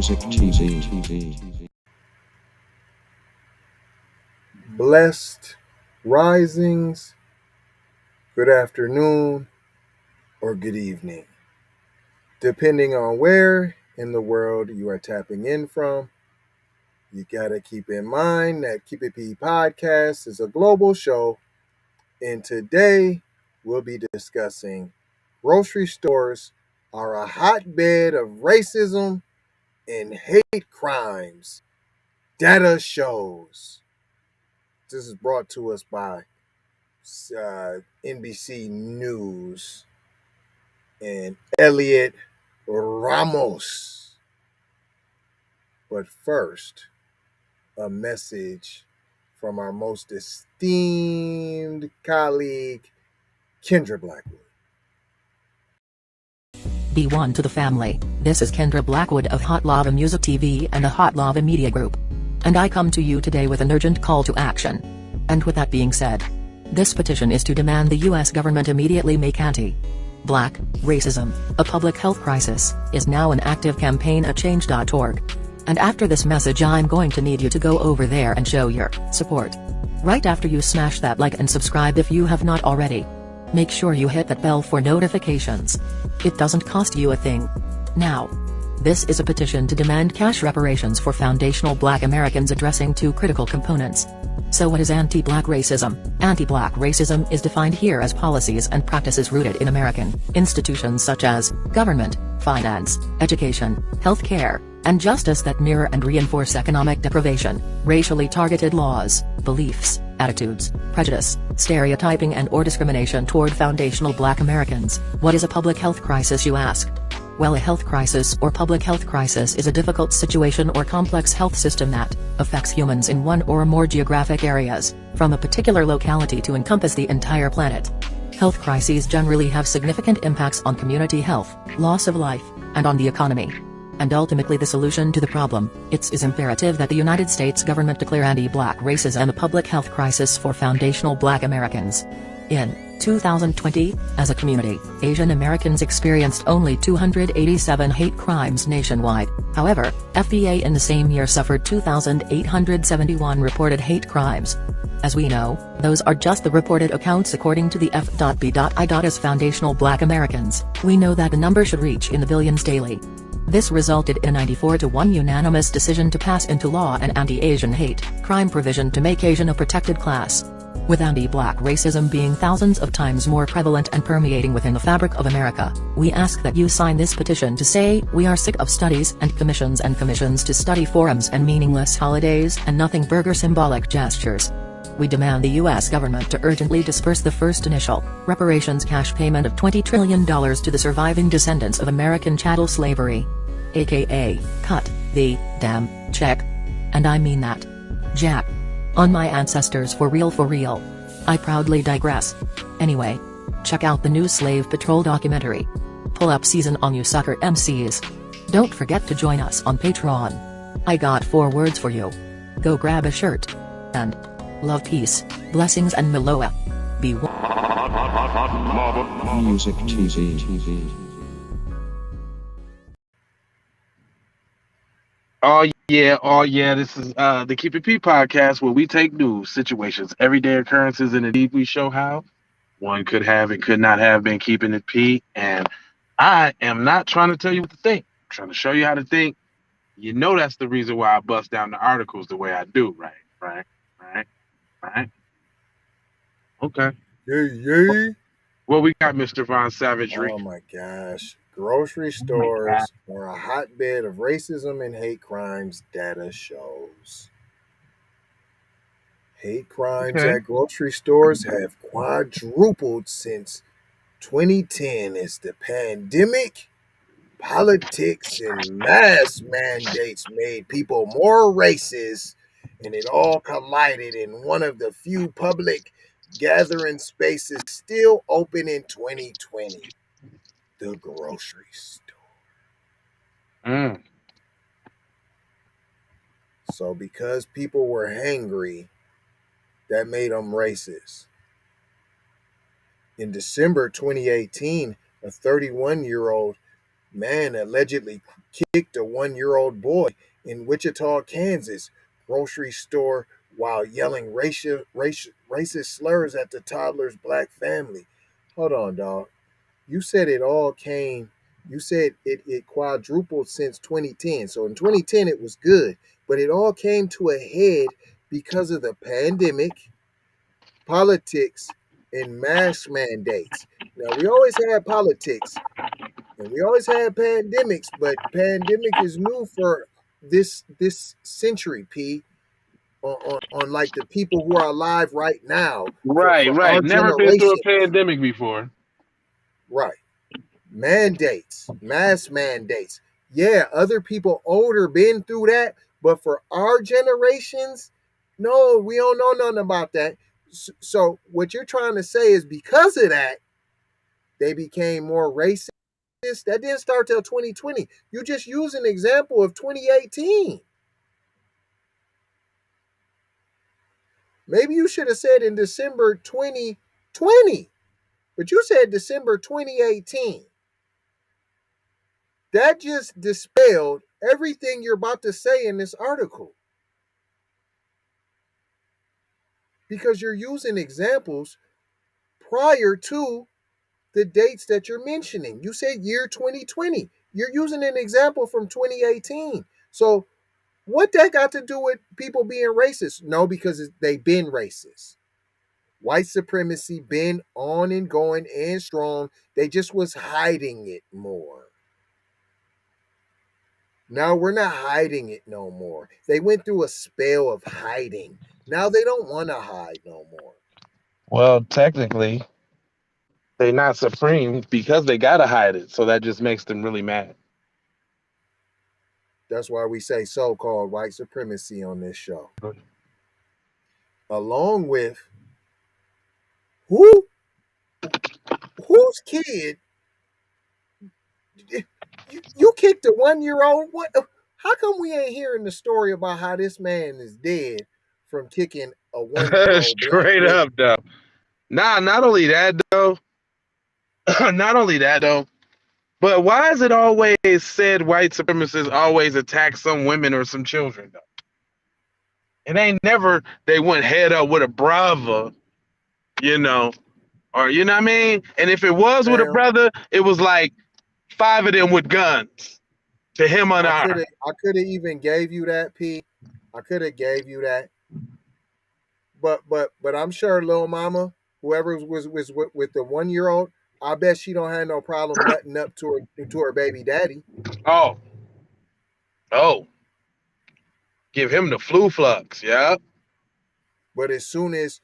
Music TV. Blessed risings, good afternoon, or good evening, depending on where in the world you are tapping in from. You gotta keep in mind that Keep It P podcast is a global show, and today we'll be discussing grocery stores are a hotbed of racism and hate crimes. Data shows. This is brought to us by NBC News and Elliot Ramos. But first, a message from our most esteemed colleague, Kendra Blackwood. Be one to the family. This is Kendra Blackwood of Hot Lava Music TV and the Hot Lava Media Group. And I come to you today with an urgent call to action. And with that being said, this petition is to demand the US government immediately make anti-Black racism a public health crisis is now an active campaign at change.org. And after this message, I'm going to need you to go over there and show your support. Right after you smash that like and subscribe if you have not already. Make sure you hit that bell for notifications. It doesn't cost you a thing. Now, this is a petition to demand cash reparations for foundational Black Americans addressing two critical components. So what is anti-Black racism? Anti-Black racism is defined here as policies and practices rooted in American institutions such as government, finance, education, healthcare, and justice that mirror and reinforce economic deprivation, racially targeted laws, beliefs, attitudes, prejudice, stereotyping and/or discrimination toward foundational Black Americans. What is a public health crisis, you ask? Well, a health crisis or public health crisis is a difficult situation or complex health system that affects humans in one or more geographic areas, from a particular locality to encompass the entire planet. Health crises generally have significant impacts on community health, loss of life, and on the economy. And ultimately the solution to the problem, it is imperative that the United States government declare anti-Black racism a public health crisis for foundational Black Americans. In 2020, as a community, Asian Americans experienced only 287 hate crimes nationwide. However, FBA in the same year suffered 2,871 reported hate crimes. As we know, those are just the reported accounts according to the F.B.I. As foundational Black Americans, we know that the number should reach in the billions daily. This resulted in a 94-1 unanimous decision to pass into law an anti-Asian hate crime provision to make Asian a protected class. With anti-Black racism being thousands of times more prevalent and permeating within the fabric of America, we ask that you sign this petition to say we are sick of studies and commissions to study forums and meaningless holidays and nothing burger symbolic gestures. We demand the U.S. government to urgently disperse the first initial reparations cash payment of $20 trillion to the surviving descendants of American chattel slavery. AKA, cut the damn check. And I mean that. Jack. On my ancestors for real. I proudly digress. Anyway, check out the new Slave Patrol documentary. Pull up season on you sucker MCs. Don't forget to join us on Patreon. I got 4 words for you. Go grab a shirt. And love, peace, blessings and Meloa. Be one. Music TV. Oh yeah, this is the Keep It P podcast where we take news, situations, everyday occurrences, and indeed we show how one could have and could not have been keeping it P. And I am not trying to tell you what to think. I'm trying to show you how to think. You know that's the reason why I bust down the articles the way I do, right? Okay. Yay. What we got, Mr. Von Savagery? Oh my gosh. Grocery stores are a hotbed of racism and hate crimes, data shows. Hate crimes at grocery stores have quadrupled since 2010 as the pandemic, politics, and mask mandates made people more racist, and it all collided in one of the few public gathering spaces still open in 2020. The grocery store. So because people were hangry, that made them racist. In December 2018, a 31-year-old Man allegedly kicked a 1-year-old boy in Wichita, Kansas grocery store while yelling racist slurs at the toddler's black family. Hold on, dog. You said it all came, you said it quadrupled since 2010. So in 2010, it was good, but it all came to a head because of the pandemic, politics, and mask mandates. Now, we always had politics and we always had pandemics, but pandemic is new for this century, P. On like the people who are alive right now Right, for our right. Never been through a generation, pandemic before. right? Mandates, mass mandates. Yeah, other people older been through that, but for our generations, no, we don't know nothing about that. So what you're trying to say is because of that, they became more racist. That didn't start till 2020. You just use an example of 2018. Maybe you should have said in December 2020, but you said December 2018. That just dispelled everything you're about to say in this article. Because you're using examples prior to the dates that you're mentioning. You said year 2020. You're using an example from 2018. So what that got to do with people being racist? No, because they've been racist. White supremacy been on and going and strong. They just was hiding it more. Now we're not hiding it no more. They went through a spell of hiding. Now they don't want to hide no more. Well, technically, they not supreme because they gotta hide it. So that just makes them really mad. That's why we say so-called white supremacy on this show. Along with whose kid you kicked a 1-year-old? What? How come we ain't hearing the story about how this man is dead from kicking a 1-year-old black Straight kid? up, though. Nah, not only that though. Not only that though. But why is it always said white supremacists always attack some women or some children though? It ain't never they went head up with a brother, you know, or you know what I mean? And if it was with a Now, brother, it was like 5 of them with guns to him unarmed. I could have even gave you that, P. I could have gave you that. But I'm sure little mama, whoever was with the 1-year-old, I bet she don't have no problem nutting up to her baby daddy. Oh, oh, give him the flu flux, yeah. But as soon as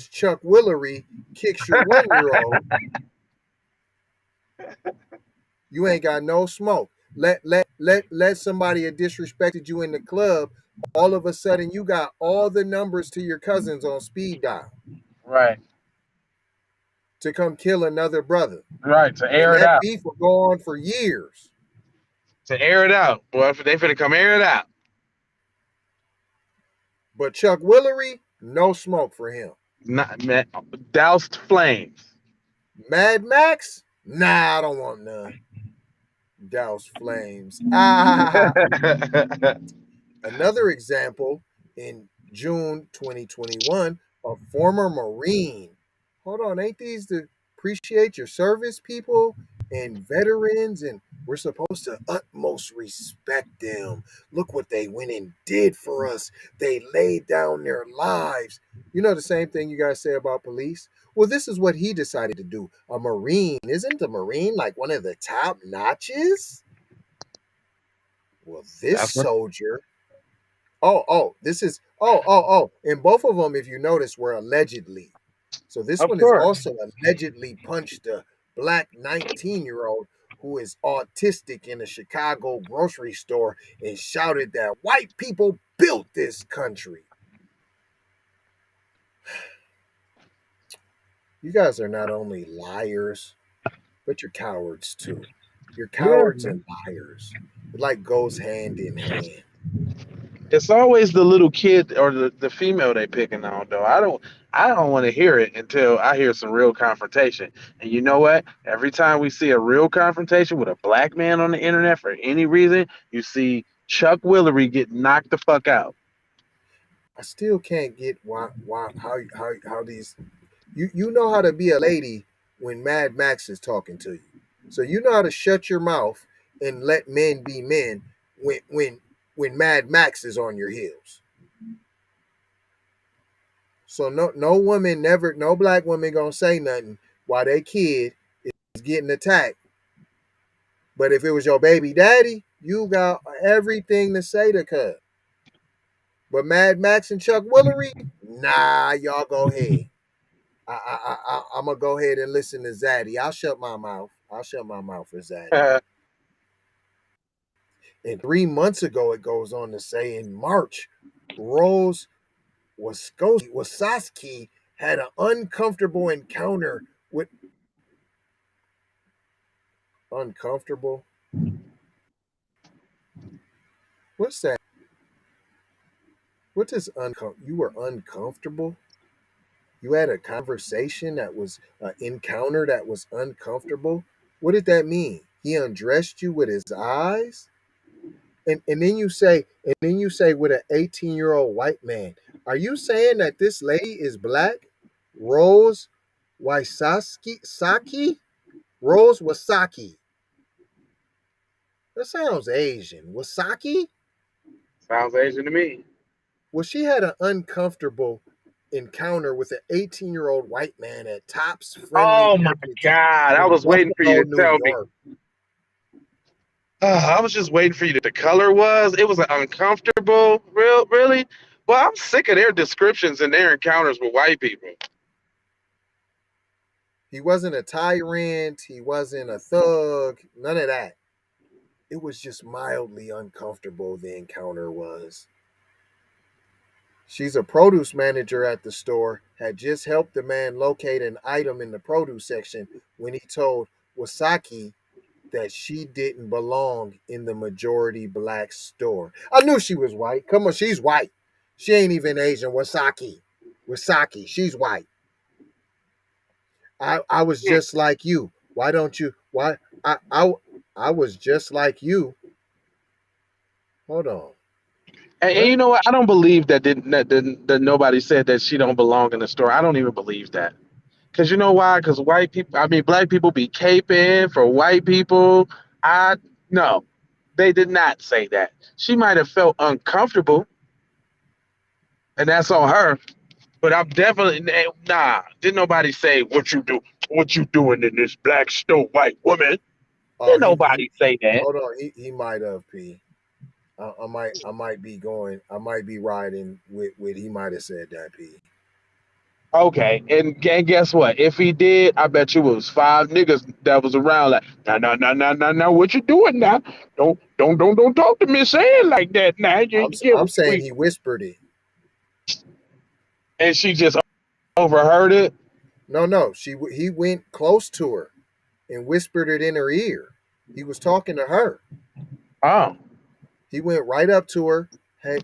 Chuck Willery kicks your 1-year-old, you ain't got no smoke. Let somebody that disrespected you in the club, all of a sudden you got all the numbers to your cousins on speed dial Right, to come kill another brother. right, to And air it that out. beef will go on for years. To air it out. Boy, they finna come air it out. But Chuck Willery, no smoke for him. Not doused flames. Mad Max, nah, I don't want none. Douse flames. Ah. Another example in June 2021, a former Marine. Hold on, ain't these to appreciate your service people and veterans? And we're supposed to utmost respect them. Look what they went and did for us. They laid down their lives. You know the same thing you guys say about police? Well, this is what he decided to do. A Marine, isn't a Marine like one of the top notches? Well, this That's what. soldier this is and both of them, if you notice, were allegedly. So this Of one is course. also allegedly punched a black 19-year-old who is autistic in a Chicago grocery store and shouted that white people built this country. You guys are not only liars, but you're cowards too. You're Yeah, cowards and liars. It like goes hand in hand. it's always the little kid or the female they picking on though. I don't want to hear it until I hear some real confrontation. And you know what? Every time we see a real confrontation with a black man on the internet for any reason, you see Chuck Willery get knocked the fuck out. I still can't get how these you know how to be a lady when Mad Max is talking to you. So you know how to shut your mouth and let men be men when Mad Max is on your heels. So no black woman gonna say nothing while their kid is getting attacked. But if it was your baby daddy, you got everything to say to cuz. But Mad Max and Chuck Willery, nah, y'all go ahead. I'm gonna go ahead and listen to Zaddy. I'll shut my mouth. I'll shut my mouth for Zaddy. And 3 months ago, it goes on to say in March, Rose Wasowski had an uncomfortable encounter with uncomfortable. What's that? What is uncomfortable? You were uncomfortable. You had a conversation that was an encounter that was uncomfortable. What did that mean? He undressed you with his eyes? And then you say with an 18-year-old white man. Are you saying that this lady is black? Rose Wasaki? Rose Wasaki. That sounds Asian. Wasaki? Sounds Asian to me. Well, she had an uncomfortable encounter with an 18-year-old white man at Tops Friendly Oh my Markets God. I in was waiting for you Buffalo, to New tell me. York. I was just waiting for you. The color was. It was an uncomfortable. Really? Well, I'm sick of their descriptions and their encounters with white people. He wasn't a tyrant. He wasn't a thug. None of that. It was just mildly uncomfortable, the encounter was. She's a produce manager at the store, had just helped the man locate an item in the produce section when he told Wasaki that she didn't belong in the majority black store. I knew she was white. Come on, she's white. She ain't even Asian. Wasaki, she's white. I was just like you. Why don't you? Why I was just like you. Hold on. And you What? know what? I don't believe that nobody said that she don't belong in the store. I don't even believe that. Cause you know why? Cause white people, I mean, black people be caping for white people. I no, they did not say that. She might have felt uncomfortable, and that's on her. But I'm definitely nah. Didn't nobody say what you do? What you doing in this black store, white woman? Oh, Didn't nobody say that. hold on. He might have P. I might be riding with he might have said that P. Okay, and guess what? If he did, I bet you it was five niggas that was around like, no, what you doing now? Don't talk to Miss Ann like that now. I'm saying he whispered it. And she just overheard it. No. He went close to her and whispered it in her ear. He was talking to her. Oh, He went right up to her. Hey,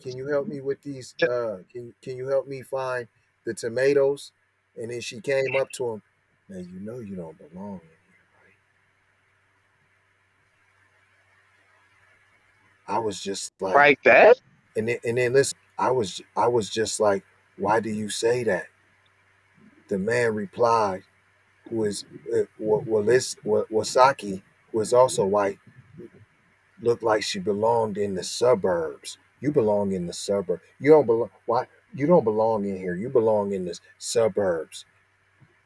can you help me with these? Can you help me find the tomatoes? And then she came up to him. Now you know you don't belong in here, right? I was just like, like that? and then listen. I was just like, why do you say that? The man replied, who is Wasaki, who is also white, looked like she belonged in the suburbs. You belong in the suburb. You don't belong. Why? You don't belong in here. You belong in the suburbs.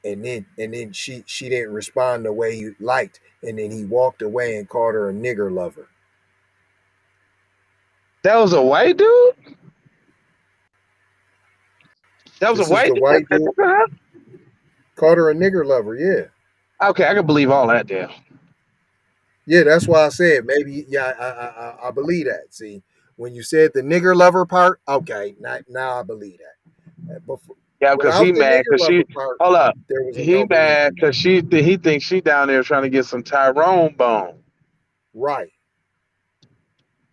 And then she didn't respond the way you liked. And then he walked away and called her a nigger lover. That was a white dude. That was a This is white the dude. white dude called her a nigger lover. Yeah, Okay, I can believe all that. There. yeah. That's why I said maybe. Yeah, I believe that. See, when you said the nigger lover part, okay, now I believe that. Before, Yeah, because he without the mad nigger because she. lover part, Hold up. there was a He no mad believing that. because he thinks she down there trying to get some Tyrone bone, Right.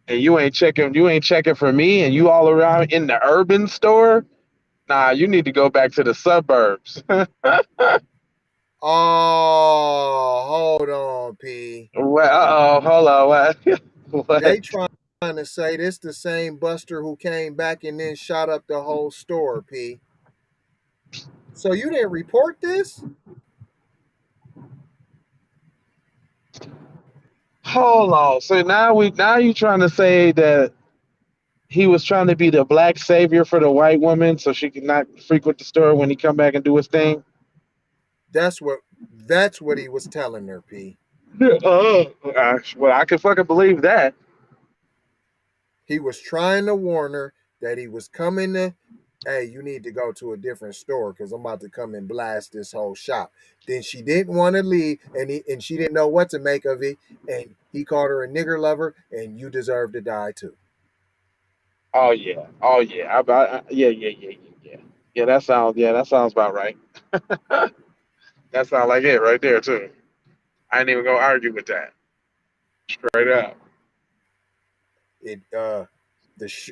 and you ain't checking. You ain't checking for me, and you all around in the urban store. Nah, you need to go back to the suburbs. Oh, hold on, P. Well, hold on. What? They What? trying to say this the same Buster who came back and then shot up the whole store, P. So you didn't report this? Hold on. So now you trying to say that he was trying to be the black savior for the white woman so she could not frequent the store when he come back and do his thing? That's what he was telling her, P. Well, I can fucking believe that. He was trying to warn her that he was coming to, hey, you need to go to a different store because I'm about to come and blast this whole shop. Then she didn't want to leave, and she didn't know what to make of it. And he called her a nigger lover, and you deserve to die too. Oh yeah. Oh yeah. Yeah. That sounds about right. That sounds like it right there too. I ain't even gonna argue with that. Straight up. It the sh-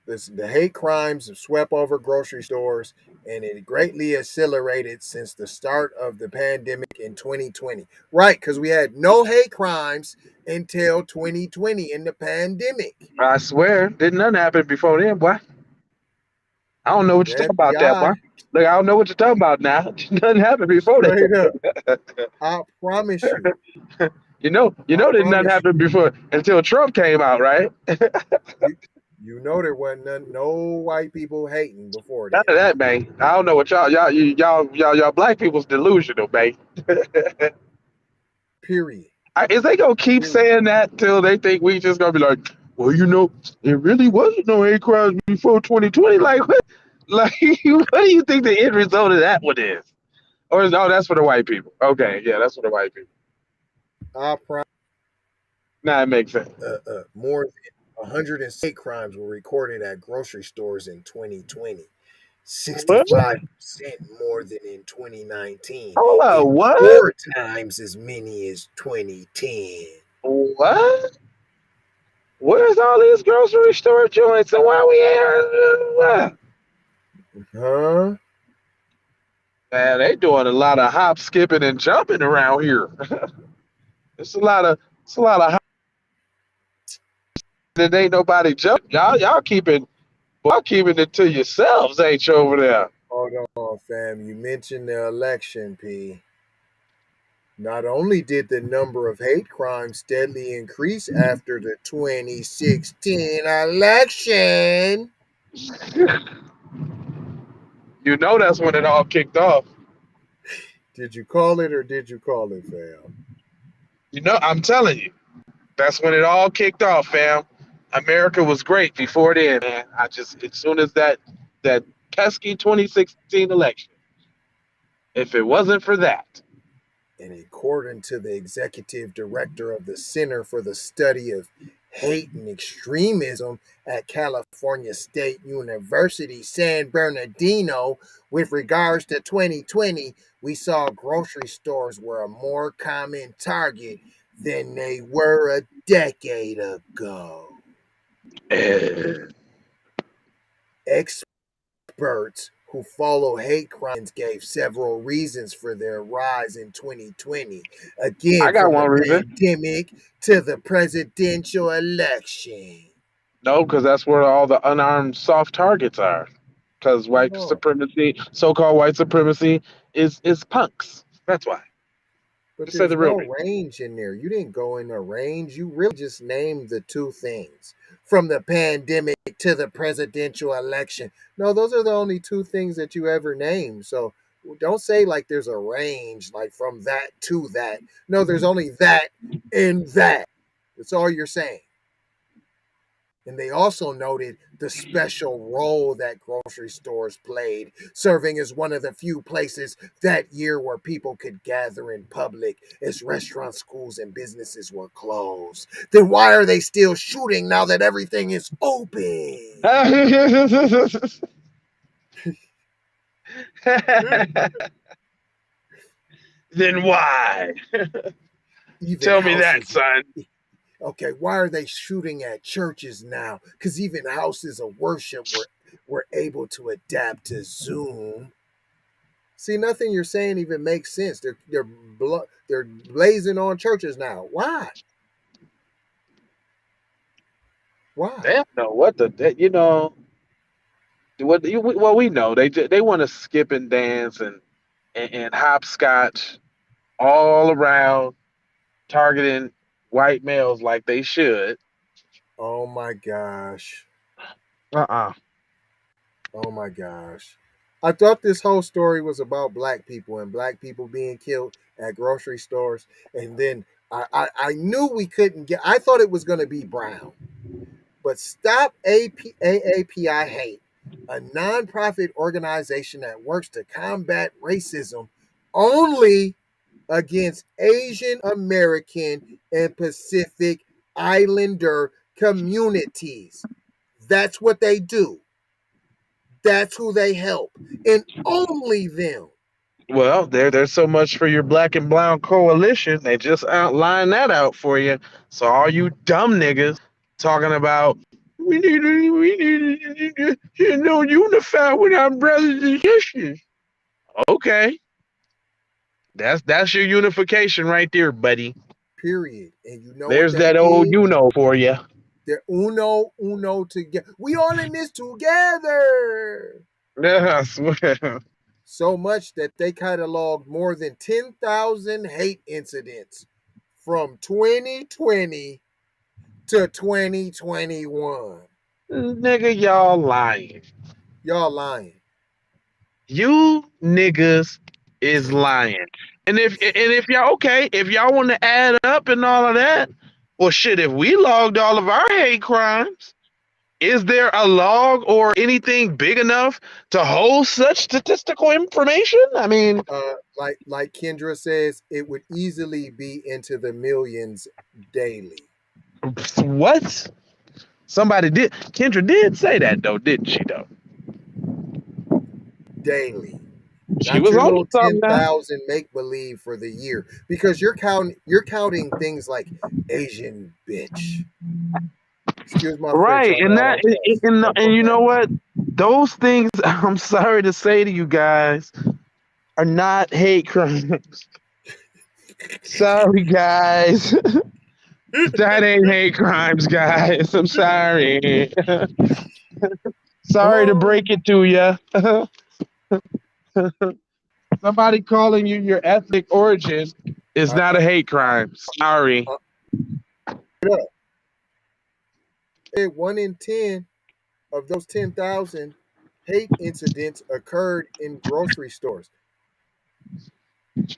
the hate crimes have swept over grocery stores, and it greatly accelerated since the start of the pandemic in 2020. Right, because we had no hate crimes until 2020 in the pandemic. I swear, didn't nothing happen before then, boy. I don't know what you're The talking about, that boy. FBI, Look, I don't know what you're talking about now. Nothing happened before straight up, that. I promise you, I Didn't nothing promise you, happen before until Trump came out, right? you, you know there wasn't no white people hating before None then. of that, man. I don't know what y'all black people's delusional, man. Period. Is they gonna keep Period. saying that till they think we just gonna be like, well, it really wasn't no hate crimes before 2020? Like what? Like what do you think the end result of that one is? Or is that's for the white people? Okay, yeah, that's for the white people. I promise. Nah, it makes sense. More than 108 crimes were recorded at grocery stores in 2020. What? 65% more than in 2019, Hold on, and what? 4 times as many as 2010. What? Where's all these grocery store joints and why we here? Huh? Man, they doing a lot of hop, skipping, and jumping around here. It's a lot of hop that ain't nobody jumping. Y'all keeping it to yourselves, ain't you over there? Hold on, fam. You mentioned the election, P. Not only did the number of hate crimes steadily increase after the 2016 election, You know that's when it all kicked off. did you call it or did you call it, fam? I'm telling you, that's when it all kicked off, fam. America was great before then, man. I just as soon as that pesky 2016 election, if it wasn't for that, And according to the executive director of the Center for the Study of Hate and Extremism at California State University, San Bernardino, with regards to 2020, we saw grocery stores were a more common target than they were a decade ago. eh, Experts who follow hate crimes gave several reasons for their rise in 2020. I Again, got from the one reason. pandemic to the presidential election. No, because that's where all the unarmed soft targets are. Because white Oh, supremacy, so-called white supremacy, is punks. That's why. but Just say there's the real no reason. range in there. You didn't go in a range. You really just named the two things from the pandemic to the presidential election. No, those are the only two things that you ever named. So don't say like there's a range, like from that to that. No, there's only that and that. That's all you're saying. And they also noted the special role that grocery stores played, serving as one of the few places that year where people could gather in public as restaurants, schools, and businesses were closed. Then why are they still shooting now that everything is open? Then why? Even Tell me that, houses. son. Okay, why are they shooting at churches now? Because even houses of worship were able to adapt to Zoom. See, nothing you're saying even makes sense. They're blazing on churches now. Why? Why? They don't know what well, we know they want to skip and dance and hopscotch all around, targeting white males like they should. Oh my gosh. Uh-uh. Oh my gosh. I thought this whole story was about black people and black people being killed at grocery stores. And then I knew we couldn't get, I thought it was going to be brown. But Stop AAPI Hate, a nonprofit organization that works to combat racism only against Asian American and Pacific Islander communities. That's what they do. That's who they help, and only them. Well, there's so much for your black and brown coalition. They just outline that out for you. So all you dumb niggas talking about we need to unify with our brothers and sisters. Okay. That's your unification right there, buddy. Period. And you know There's what that that old means? for you. They're uno together. We all in this together. Yeah, I swear. So much that they cataloged more than 10,000 hate incidents from 2020 to 2021. Nigga, y'all lying. Y'all lying. You niggas is lying. And if y'all if y'all want to add up and all of that, well shit, if we logged all of our hate crimes, is there a log or anything big enough to hold such statistical information? I mean, like Kendra says, it would easily be into the millions daily. what? Kendra did say that though, didn't she though? Daily. She Not was your on little something. 10,000 make believe for the year, because you're counting things like Asian bitch. Excuse my Right, French, and you know what? Those things, I'm sorry to say to you guys, are not hate crimes. Sorry, guys. That ain't hate crimes, guys. I'm sorry. Sorry to break it to you. Somebody calling you your ethnic origin is not a hate crime. Sorry. 1 in 10 of those 10,000 hate incidents occurred in grocery stores.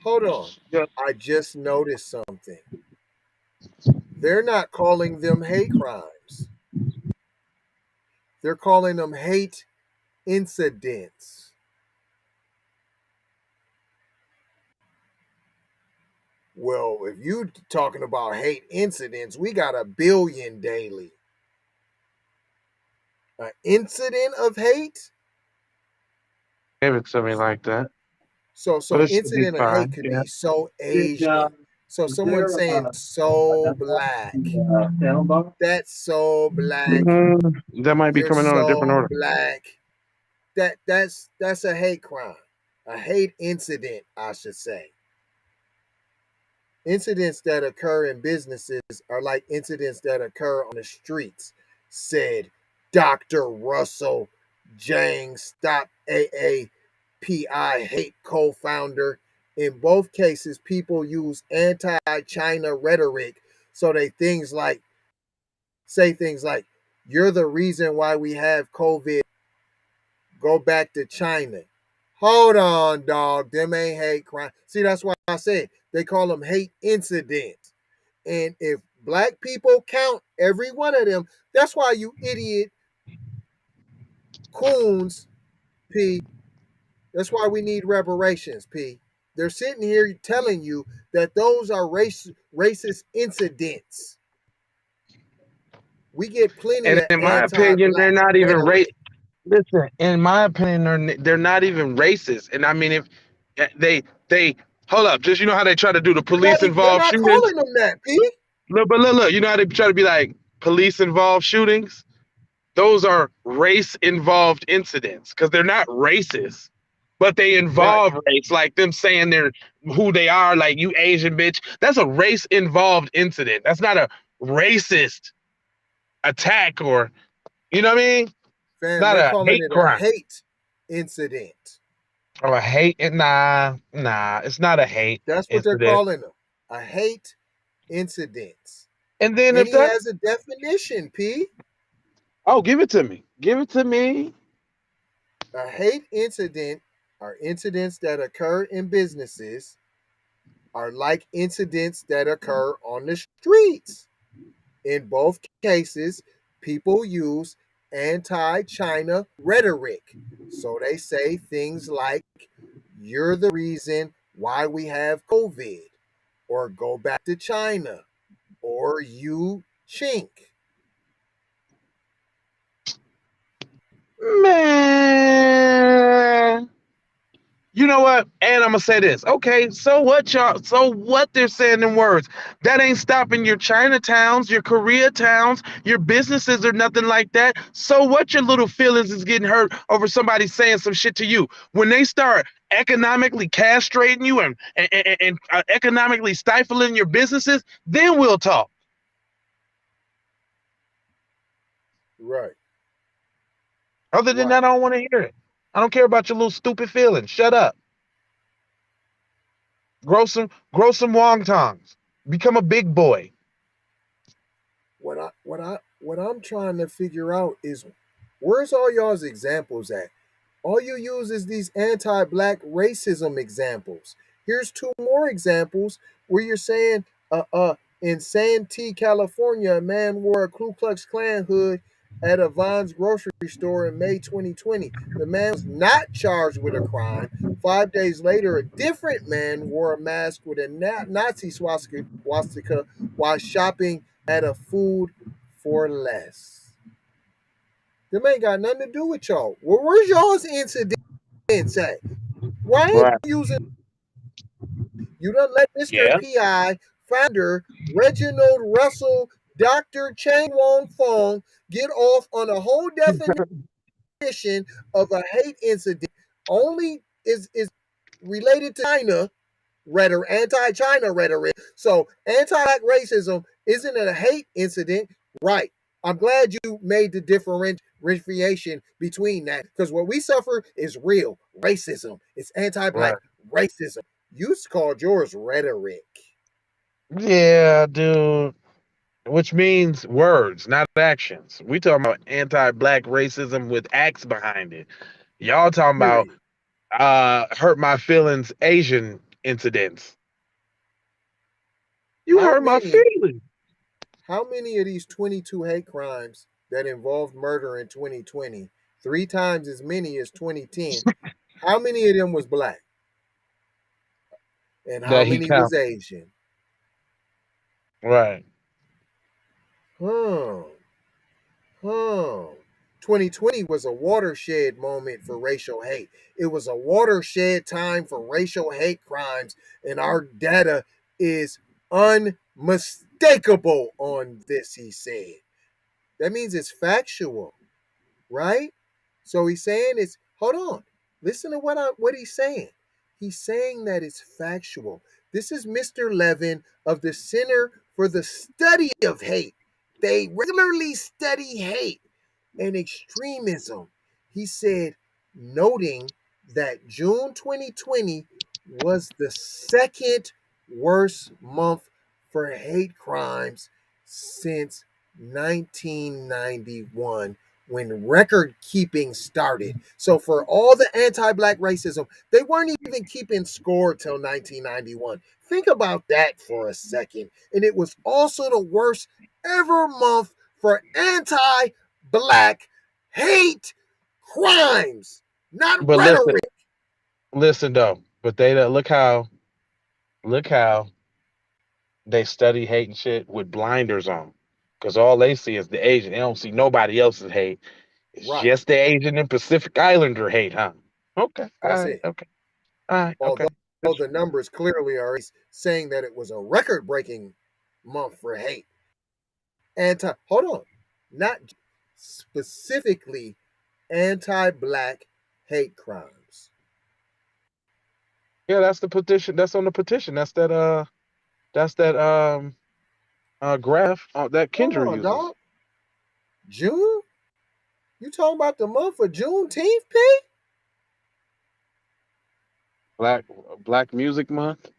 Hold on. I just noticed something. They're not calling them hate crimes. They're calling them hate incidents. Well, if you talking about hate incidents, we got 1 billion daily. An incident of hate? Give it to me like that. So incident of hate could be so Asian. So someone's saying so black. That's so black. Mm-hmm. That might be coming on a different order. Black. That's a hate crime. A hate incident, I should say. Incidents that occur in businesses are like incidents that occur on the streets, said Dr. Russell Jang, Stop AAPI Hate co-founder. In both cases, people use anti-China rhetoric, so they say things like, "You're the reason why we have COVID. Go back to China." Hold on, dog. Them ain't hate crime. See, that's why I said they call them hate incidents. And if black people count every one of them, that's why you idiot coons, P. That's why we need reparations, P. They're sitting here telling you that those are racist incidents. We get plenty and of in my opinion, they're not even racist. Listen, in my opinion, they're not even racist. And I mean, if they hold up, just how they try to do the police involved shootings. They're not calling them that, P. Look, but look, you know how they try to be like police involved shootings. those are race involved incidents because they're not racist, but they Right. involve race, like them saying they're who they are, like you Asian bitch. That's a race involved incident. That's not a racist attack or you know what I mean? Fam, Not they're a calling hate it a crime hate incident. or a hate. Nah, it's not a hate That's what they're incident. calling them. A hate incident. And then And if he that, has a definition, P. oh, give it to me. Give it to me. A hate incident are incidents that occur in businesses are like incidents that occur on the streets. In both cases, people use anti China rhetoric. So they say things like, you're the reason why we have COVID, or go back to China, or you chink. Man. You know what? And I'm gonna say this. Okay, so what y'all so what they're saying in words. That ain't stopping your Chinatowns, your Koreatowns, your businesses or nothing like that. So what your little feelings is getting hurt over somebody saying some shit to you. When they start economically castrating you and economically stifling your businesses, then we'll talk. Right, Other than right. that, I don't want to hear it. I don't care about your little stupid feelings. Shut up. Grow some wontons. Become a big boy. What I'm trying to figure out is, where's all y'all's examples at? All you use is these anti-black racism examples. Here's two more examples where you're saying, in Santee, California, a man wore a Ku Klux Klan hood at a Vons grocery store in May 2020. The man was not charged with a crime. 5 days later, a different man wore a mask with a Nazi swastika while shopping at a Food for Less. Them ain't got nothing to do with y'all. Well, where's y'all's incident at? Why ain't Right. you using? You done let Mr. Yeah. PI, founder Reginald Russell, Dr. Chang Won Fong get off on a whole definition of a hate incident only is related to China rhetoric, anti-China rhetoric. So anti-black racism isn't a hate incident, right? I'm glad you made the differentiation between that, because what we suffer is real racism. It's Right. anti-black racism. You called yours rhetoric. Yeah, dude. Which means words, not actions. We talking about anti-black racism with acts behind it. Y'all talking about Period. hurt my feelings Asian incidents. You How hurt my many? feelings. How many of these 22 hate crimes that involved murder in 2020, three times as many as 2010? How many of them was black, and how That he many was count. Asian? Right. Hmm. Hmm. 2020 was a watershed moment for racial hate. It was a watershed time for racial hate crimes, and our data is unmistakable on this, he said. That means it's factual, right? So he's saying it's, hold on. Listen to what he's saying. He's saying that it's factual. This is Mr. Levin of the Center for the Study of Hate. They regularly study hate and extremism. He said, noting that June 2020 was the second worst month for hate crimes since 1991, when record keeping started. So for all the anti-black racism, they weren't even keeping score till 1991. Think about that for a second. And it was also the worst ever month for anti-black hate crimes, not But rhetoric. listen though. But they look how they study hate and shit with blinders on. Cause all they see is the Asian. They don't see nobody else's hate. It's Right. just the Asian and Pacific Islander hate, huh? Okay. All That's right. it. Okay. All right. Although Okay. That's the numbers clearly are saying that it was a record breaking month for hate. Hold on, not specifically anti-black hate crimes. Yeah, that's the petition. That's on the petition. That's that graph that Hold Kendra on, uses. dog. June? You talking about the month of Juneteenth, P? Black Music Month.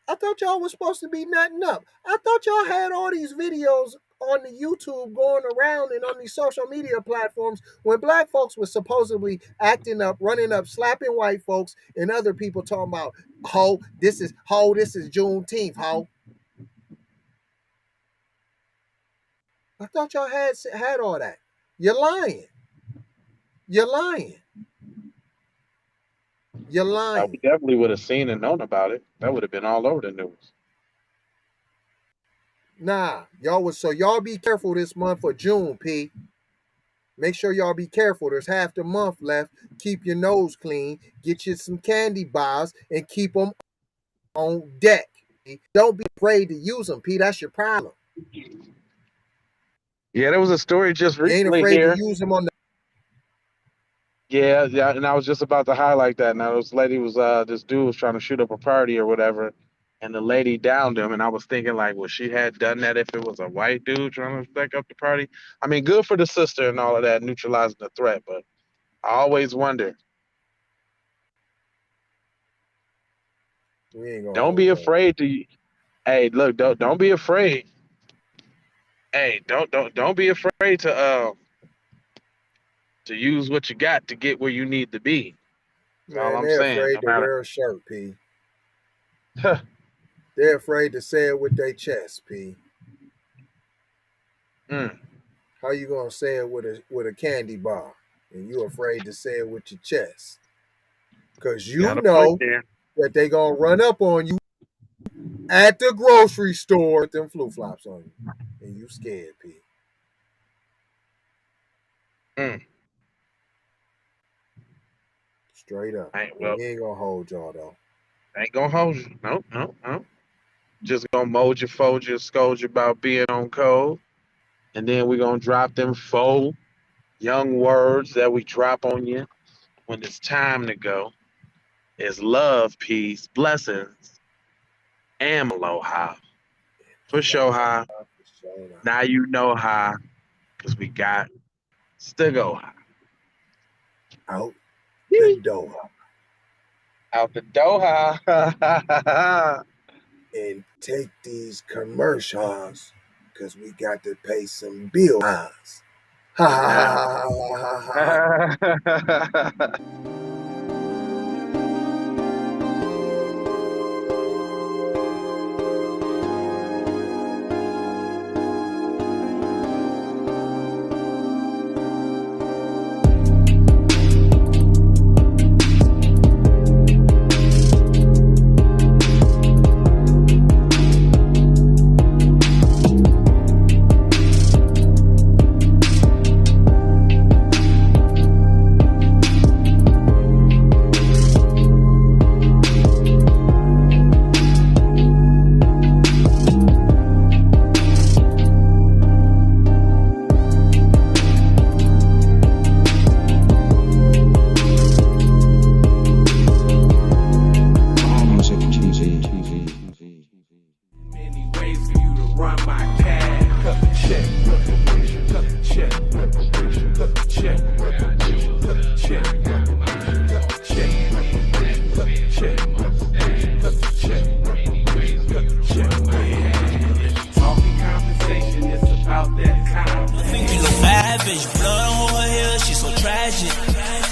I thought y'all was supposed to be nutting up. I thought y'all had all these videos on the YouTube going around and on these social media platforms when black folks was supposedly acting up, running up, slapping white folks, and other people talking about, this is Juneteenth, ho. I thought y'all had all that. You're lying. You're lying. You're lying. We definitely would have seen and known about it. That would have been all over the news. Nah, y'all be careful this month for June, P. Make sure y'all be careful. There's half the month left. Keep your nose clean. Get you some candy bars and keep them on deck. P. Don't be afraid to use them, P. That's your problem. Yeah, there was a story just You ain't recently afraid here. to use them on the. Yeah, and I was just about to highlight that. Now, this dude was trying to shoot up a party or whatever, and the lady downed him. And I was thinking, like, well, she had done that if it was a white dude trying to back up the party. I mean, good for the sister and all of that, neutralizing the threat. But I always wonder. We ain't gonna Don't be afraid to. Hey, look, don't be afraid. Hey, don't be afraid to use what you got to get where you need to be. That's all I'm they're saying. afraid to wear a shirt, P. Huh. They're afraid to say it with their chest, P. How you gonna say it with a candy bar, and you afraid to say it with your chest? Because you know that they gonna run up on you at the grocery store with them flu-flops on you, and you scared, P. Straight up. We ain't gonna hold y'all though. Ain't gonna hold you. Nope. Just gonna mold you, fold you, scold you about being on code. And then we're gonna drop them 4 young words that we drop on you when it's time to go. It's love, peace, blessings, and aloha. For sure, how. Now you know how, because we got to go high. Out the door. Out the door. And take these commercials, because we got to pay some bills. Ha ha ha ha ha.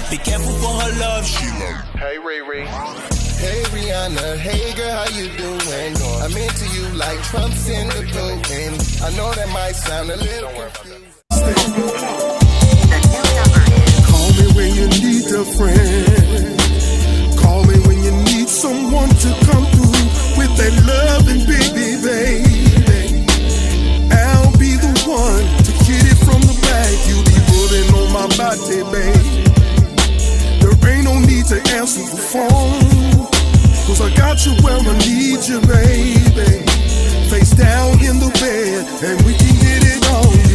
Be careful for her love, she like. Hey Riri. Hey Rihanna, hey girl, how you doing? I'm into you like Trump's in the booth, and I know that might sound a little confusing. Call me when you need a friend. Call me when you need someone to come through with that loving baby, baby. I'll be the one to get it from the back. You be pulling on my body, baby. There ain't no need to answer the phone, 'cause I got you where I need you, baby. Face down in the bed, and we can get it on.